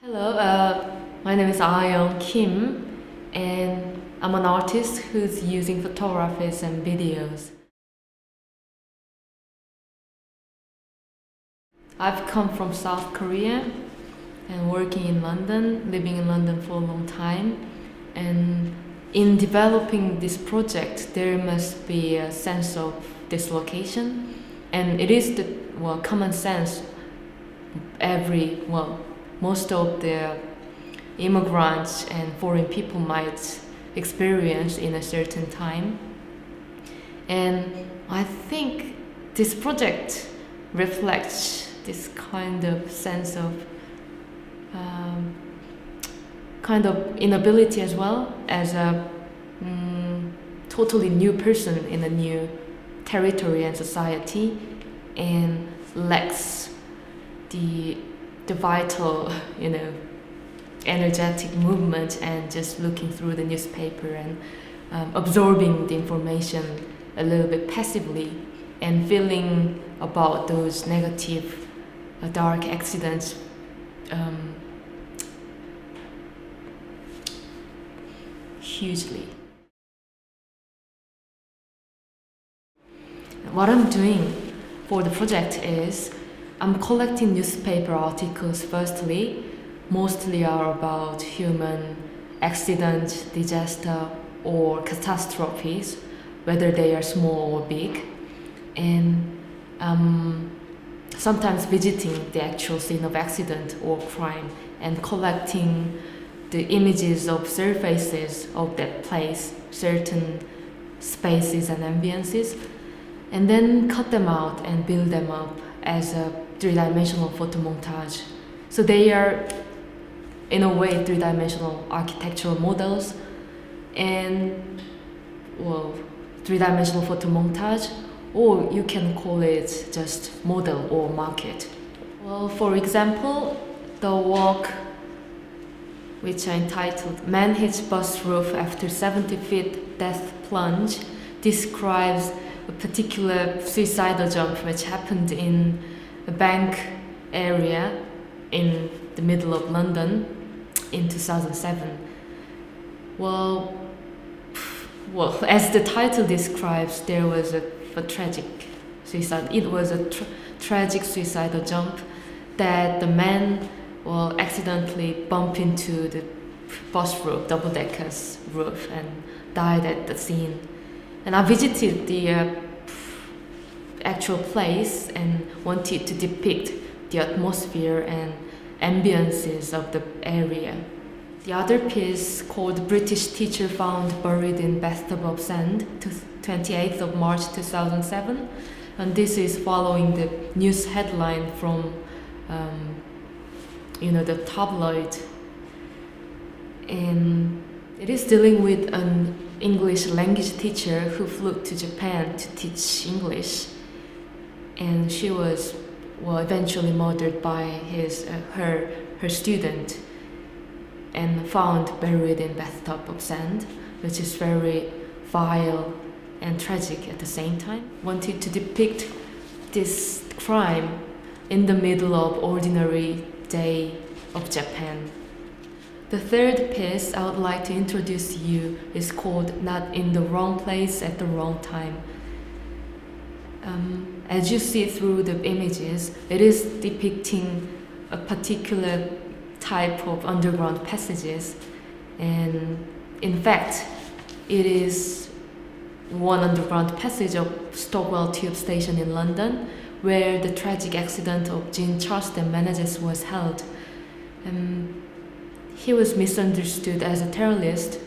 Hello, my name is Ayoung Kim, and I'm an artist who's using photographies and videos. I've come from South Korea and working in London, living in London for a long time. And in developing this project, there must be a sense of dislocation, and it is the common sense most of the immigrants and foreign people might experience in a certain time. And I think this project reflects this kind of sense of inability, as well as a totally new person in a new territory and society, and lacks the vital, energetic movement, and just looking through the newspaper and absorbing the information a little bit passively, and feeling about those negative, dark accidents hugely. What I'm doing for the project is I'm collecting newspaper articles. Firstly, mostly are about human accident, disaster, or catastrophes, whether they are small or big, and sometimes visiting the actual scene of accident or crime and collecting the images of surfaces of that place, certain spaces and ambiences, and then cut them out and build them up as a three-dimensional photo montage. So they are, in a way, three-dimensional architectural models and, three-dimensional photo montage, or you can call it just model or market. Well, for example, the work which I entitled "Man Hits Bus Roof After 70 Feet Death Plunge" describes a particular suicidal jump which happened in a bank area in the middle of London in 2007. Well, as the title describes, there was a tragic suicide. It was a tragic suicidal jump that the man accidentally bumped into the bus roof, double-decker's roof, and died at the scene. And I visited the actual place and wanted to depict the atmosphere and ambiances of the area. The other piece, called "British Teacher Found Buried in Bathtub of Sand," 28th of March 2007, and this is following the news headline from the tabloid, and it is dealing with an English language teacher who flew to Japan to teach English, and she was eventually murdered by her student and found buried in bathtub of sand, which is very vile and tragic at the same time. Wanted to depict this crime in the middle of ordinary day of Japan. The third piece I would like to introduce to you is called "Not in the Wrong Place at the Wrong Time." As you see through the images, it is depicting a particular type of underground passages, and in fact, it is one underground passage of Stockwell Tube Station in London, where the tragic accident of Jean Charleston Menezes was held. He was misunderstood as a terrorist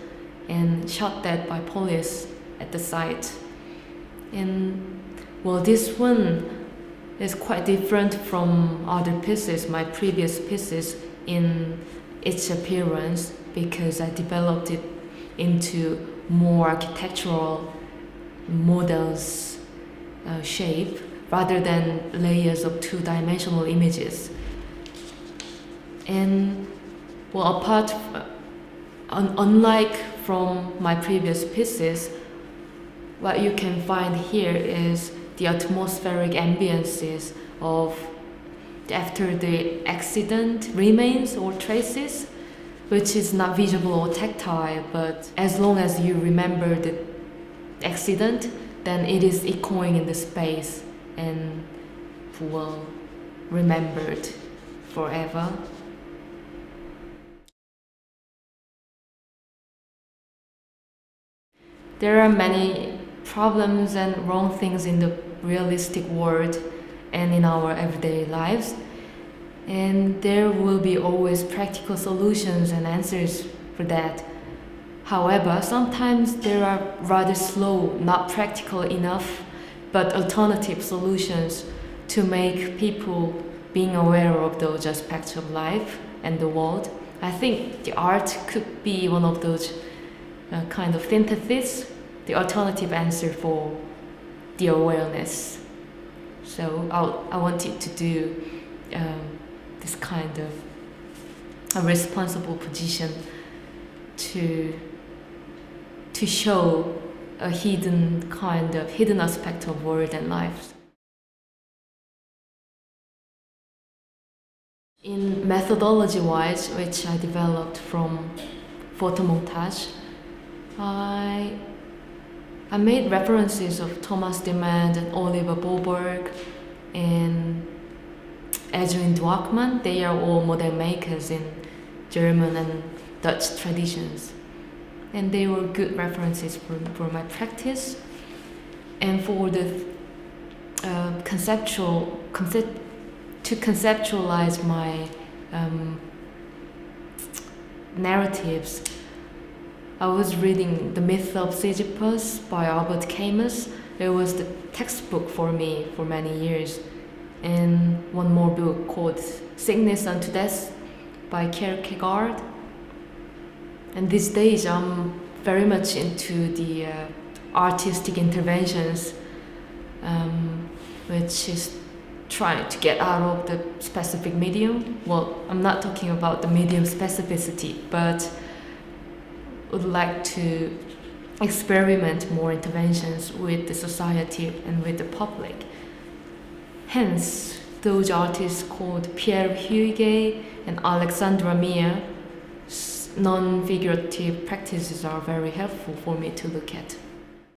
and shot dead by police at the site. And this one is quite different from other pieces, my previous pieces, in its appearance, because I developed it into more architectural models shape rather than layers of two-dimensional images. And unlike from my previous pieces, what you can find here is the atmospheric ambiances of after the accident remains or traces, which is not visible or tactile, but as long as you remember the accident, then it is echoing in the space and will remembered forever. There are many problems and wrong things in the realistic world and in our everyday lives, and there will be always practical solutions and answers for that. However, sometimes there are rather slow, not practical enough, but alternative solutions to make people being aware of those aspects of life and the world. I think the art could be one of those kind of synthesis, the alternative answer for the awareness. So I wanted to do this kind of a responsible position to show a hidden aspect of world and life. In methodology-wise, which I developed from photomontage, I made references of Thomas Demand and Oliver Boberg and Edwin Dworkman. They are all model makers in German and Dutch traditions. And they were good references for my practice. And for the to conceptualize my narratives, I was reading The Myth of Sisyphus by Albert Camus. It was the textbook for me for many years. And one more book called Sickness Unto Death by Kierkegaard. And these days I'm very much into the artistic interventions, which is trying to get out of the specific medium. Well, I'm not talking about the medium specificity, but would like to experiment more interventions with the society and with the public. Hence, those artists called Pierre Huyghe and Alexandra Mia, non-figurative practices are very helpful for me to look at.